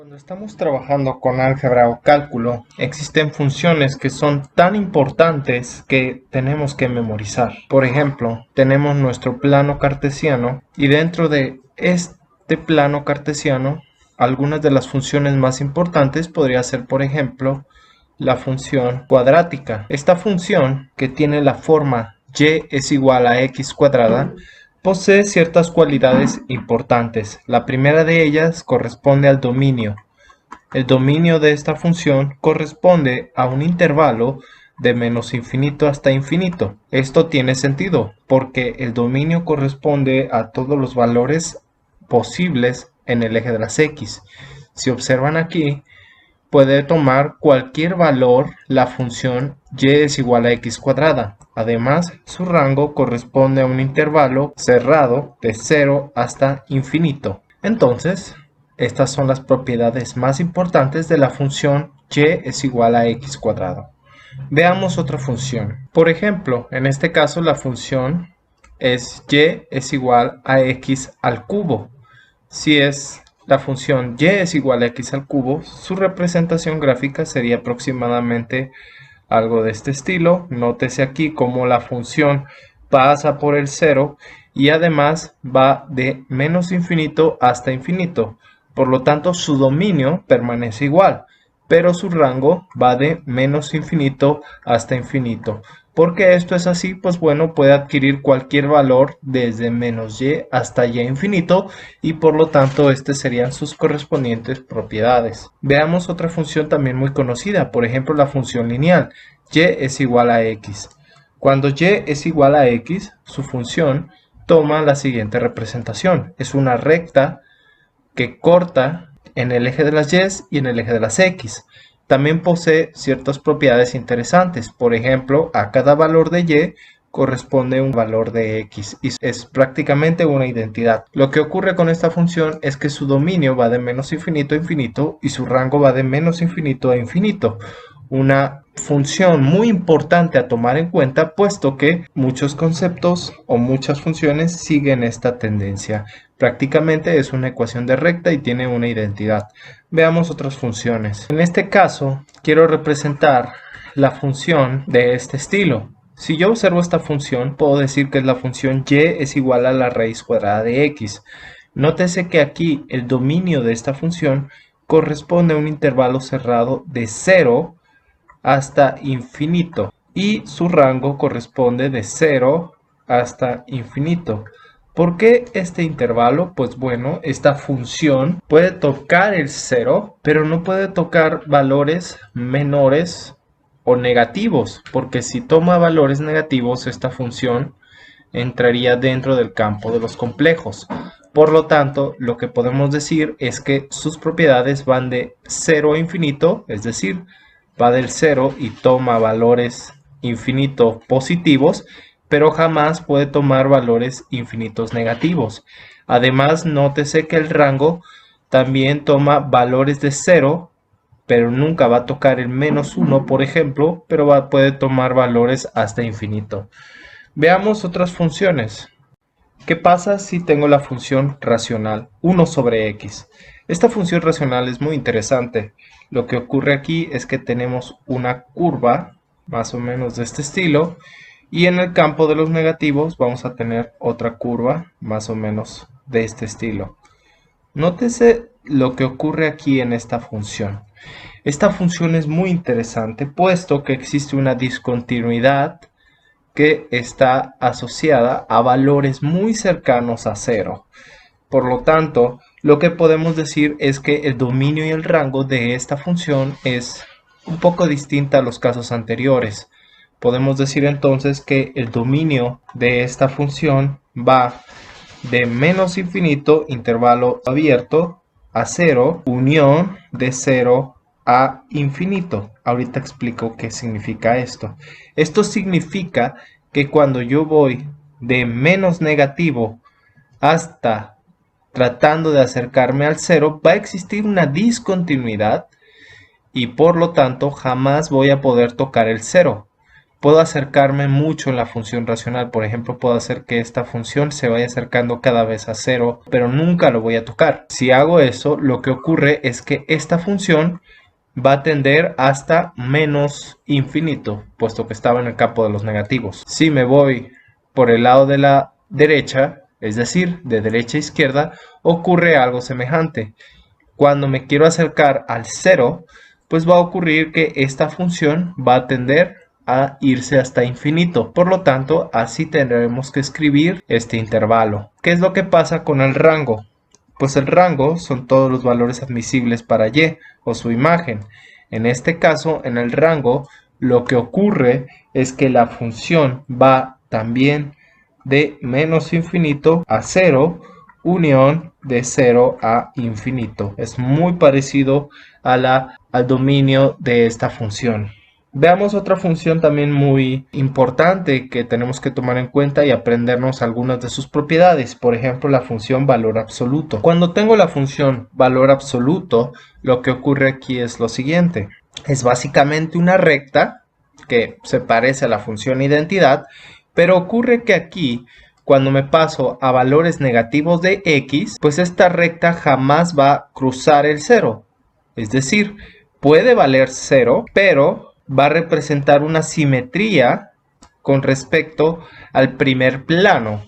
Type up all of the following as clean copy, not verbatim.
Cuando estamos trabajando con álgebra o cálculo, existen funciones que son tan importantes que tenemos que memorizar. Por ejemplo, tenemos nuestro plano cartesiano y dentro de este plano cartesiano, algunas de las funciones más importantes podría ser, por ejemplo, la función cuadrática. Esta función, que tiene la forma y es igual a x cuadrada, posee ciertas cualidades importantes. La primera de ellas corresponde al dominio. El dominio de esta función corresponde a un intervalo de menos infinito hasta infinito. Esto tiene sentido porque el dominio corresponde a todos los valores posibles en el eje de las x. Si observan aquí, puede tomar cualquier valor la función y es igual a x cuadrada. Además, su rango corresponde a un intervalo cerrado de 0 hasta infinito. Entonces, estas son las propiedades más importantes de la función y es igual a x cuadrado. Veamos otra función. Por ejemplo, en este caso la función es y es igual a x al cubo. Si es la función y es igual a x al cubo, su representación gráfica sería aproximadamente algo de este estilo. Nótese aquí cómo la función pasa por el 0 y además va de menos infinito hasta infinito. Por lo tanto, su dominio permanece igual, pero su rango va de menos infinito hasta infinito. ¿Por qué esto es así? Pues bueno, puede adquirir cualquier valor desde menos y hasta y infinito y por lo tanto estas serían sus correspondientes propiedades. Veamos otra función también muy conocida, por ejemplo la función lineal, y es igual a x. Cuando y es igual a x, su función toma la siguiente representación. Es una recta que corta en el eje de las y en el eje de las x. También posee ciertas propiedades interesantes. Por ejemplo, a cada valor de y corresponde un valor de x y es prácticamente una identidad. Lo que ocurre con esta función es que su dominio va de menos infinito a infinito y su rango va de menos infinito a infinito. Una función muy importante a tomar en cuenta, puesto que muchos conceptos o muchas funciones siguen esta tendencia. Prácticamente es una ecuación de recta y tiene una identidad. Veamos otras funciones. En este caso, quiero representar la función de este estilo. Si yo observo esta función, puedo decir que es la función y es igual a la raíz cuadrada de x. Nótese que aquí el dominio de esta función corresponde a un intervalo cerrado de 0 hasta infinito y su rango corresponde de 0 hasta infinito. ¿Por qué este intervalo? Pues bueno, esta función puede tocar el 0, pero no puede tocar valores menores o negativos, porque si toma valores negativos, esta función entraría dentro del campo de los complejos. Por lo tanto, lo que podemos decir es que sus propiedades van de 0 a infinito, es decir, va del 0 y toma valores infinito positivos, pero jamás puede tomar valores infinitos negativos. Además, nótese que el rango también toma valores de 0, pero nunca va a tocar el menos 1, por ejemplo, pero puede tomar valores hasta infinito. Veamos otras funciones. ¿Qué pasa si tengo la función racional 1 sobre x? Esta función racional es muy interesante. Lo que ocurre aquí es que tenemos una curva más o menos de este estilo y en el campo de los negativos vamos a tener otra curva más o menos de este estilo. Nótese lo que ocurre aquí en esta función. Esta función es muy interesante puesto que existe una discontinuidad que está asociada a valores muy cercanos a 0. Por lo tanto, lo que podemos decir es que el dominio y el rango de esta función es un poco distinta a los casos anteriores. Podemos decir entonces que el dominio de esta función va de menos infinito, intervalo abierto, a 0, unión de 0 a infinito. Ahorita explico qué significa esto. Esto significa que cuando yo voy de menos negativo hasta tratando de acercarme al 0, va a existir una discontinuidad y por lo tanto jamás voy a poder tocar el 0. puedo acercarme mucho en la función racional. Por ejemplo, puedo hacer que esta función se vaya acercando cada vez a 0, pero nunca lo voy a tocar. Si hago eso, lo que ocurre es que esta función va a tender hasta menos infinito, puesto que estaba en el campo de los negativos. Si me voy por el lado de la derecha, es decir, de derecha a izquierda, ocurre algo semejante. Cuando me quiero acercar al 0, pues va a ocurrir que esta función va a tender a irse hasta infinito. Por lo tanto, así tendremos que escribir este intervalo. ¿Qué es lo que pasa con el rango? Pues el rango son todos los valores admisibles para y o su imagen. En este caso, en el rango, lo que ocurre es que la función va también de menos infinito a 0, unión de 0 a infinito. Es muy parecido al dominio de esta función. Veamos otra función también muy importante que tenemos que tomar en cuenta y aprendernos algunas de sus propiedades. Por ejemplo, la función valor absoluto. Cuando tengo la función valor absoluto, lo que ocurre aquí es lo siguiente. Es básicamente una recta que se parece a la función identidad, pero ocurre que aquí, cuando me paso a valores negativos de x, pues esta recta jamás va a cruzar el 0. Es decir, puede valer 0, pero va a representar una simetría con respecto al primer plano.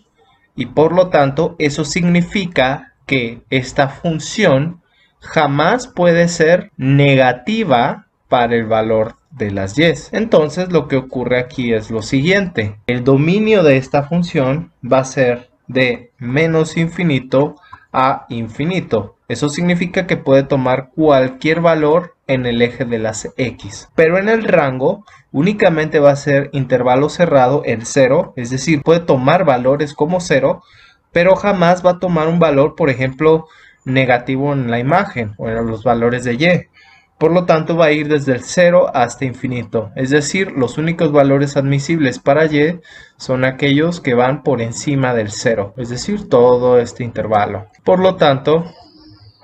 Y por lo tanto, eso significa que esta función jamás puede ser negativa para el valor de las y. Entonces, lo que ocurre aquí es lo siguiente. El dominio de esta función va a ser de menos infinito a infinito. Eso significa que puede tomar cualquier valor en el eje de las x. Pero en el rango únicamente va a ser intervalo cerrado el 0, es decir, puede tomar valores como 0, pero jamás va a tomar un valor, por ejemplo, negativo en la imagen o en los valores de y. Por lo tanto, va a ir desde el 0 hasta infinito. Es decir, los únicos valores admisibles para y son aquellos que van por encima del 0. Es decir, todo este intervalo. Por lo tanto,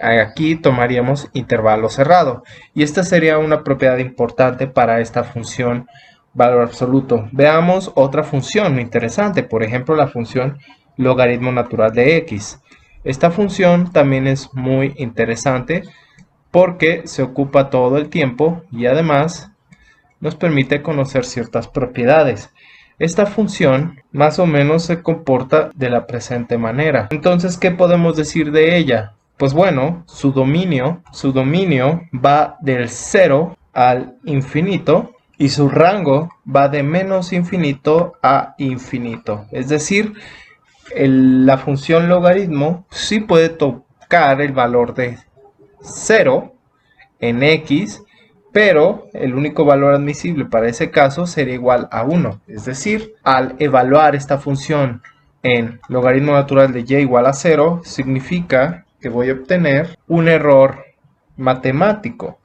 aquí tomaríamos intervalo cerrado. Y esta sería una propiedad importante para esta función valor absoluto. Veamos otra función interesante. Por ejemplo, la función logaritmo natural de x. Esta función también es muy interesante porque se ocupa todo el tiempo y además nos permite conocer ciertas propiedades. Esta función más o menos se comporta de la presente manera. Entonces, ¿qué podemos decir de ella? Pues bueno, su dominio va del 0 al infinito y su rango va de menos infinito a infinito. Es decir, la función logaritmo sí puede tocar el valor de 0 en x, pero el único valor admisible para ese caso sería igual a 1. Es decir, al evaluar esta función en logaritmo natural de y igual a 0, significa que voy a obtener un error matemático.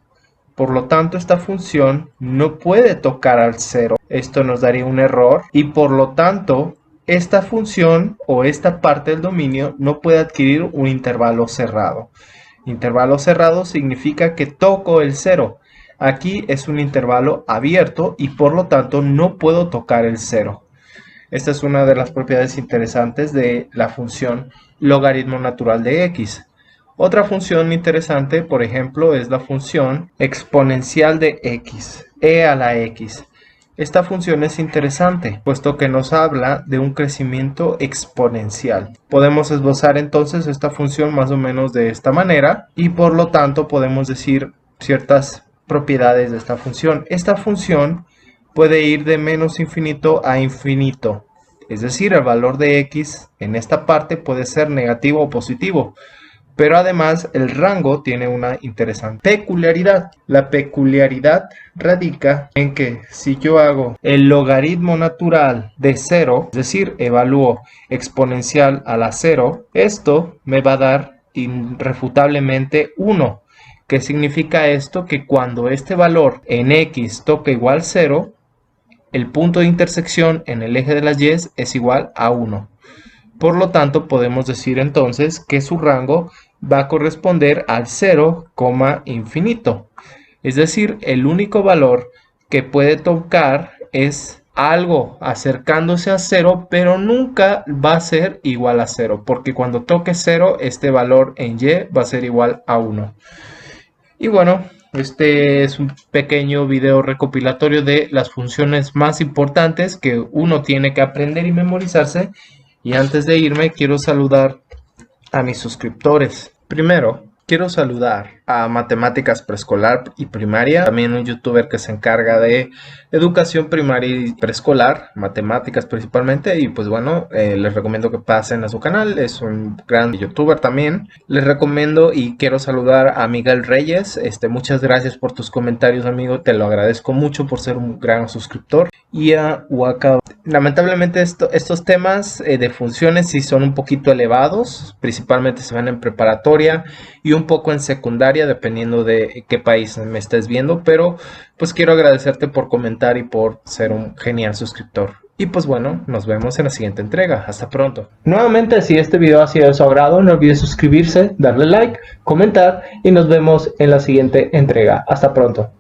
Por lo tanto, esta función no puede tocar al 0. Esto nos daría un error y por lo tanto, esta función o esta parte del dominio no puede adquirir un intervalo cerrado. Intervalo cerrado significa que toco el 0. Aquí es un intervalo abierto y por lo tanto no puedo tocar el 0. Esta es una de las propiedades interesantes de la función logaritmo natural de x. Otra función interesante, por ejemplo, es la función exponencial de x, e a la x. Esta función es interesante, puesto que nos habla de un crecimiento exponencial. Podemos esbozar entonces esta función más o menos de esta manera y por lo tanto podemos decir ciertas propiedades de esta función. Esta función puede ir de menos infinito a infinito, es decir, el valor de x en esta parte puede ser negativo o positivo. Pero además el rango tiene una interesante peculiaridad. La peculiaridad radica en que si yo hago el logaritmo natural de 0, es decir, evalúo exponencial a la 0, esto me va a dar irrefutablemente 1. ¿Qué significa esto? Que cuando este valor en x toca igual 0, el punto de intersección en el eje de las y es igual a 1. Por lo tanto, podemos decir entonces que su rango va a corresponder al 0, infinito. Es decir, el único valor que puede tocar es algo acercándose a cero, pero nunca va a ser igual a cero, porque cuando toque cero, este valor en y va a ser igual a 1. Y bueno, este es un pequeño video recopilatorio de las funciones más importantes que uno tiene que aprender y memorizarse. Y antes de irme, quiero saludar a mis suscriptores. Primero, quiero saludar a Matemáticas Preescolar y Primaria, también un youtuber que se encarga de educación primaria y preescolar, matemáticas principalmente, y pues bueno, les recomiendo que pasen a su canal, es un gran youtuber también. Les recomiendo y quiero saludar a Miguel Reyes, muchas gracias por tus comentarios, amigo, te lo agradezco mucho por ser un gran suscriptor. Y a Waka. Lamentablemente estos temas de funciones sí son un poquito elevados, principalmente se ven en preparatoria y un poco en secundaria, dependiendo de qué país me estés viendo, pero pues quiero agradecerte por comentar y por ser un genial suscriptor. Y pues bueno, nos vemos en la siguiente entrega. Hasta pronto. Nuevamente, si este video ha sido de su agrado, no olvides suscribirse, darle like, comentar y nos vemos en la siguiente entrega. Hasta pronto.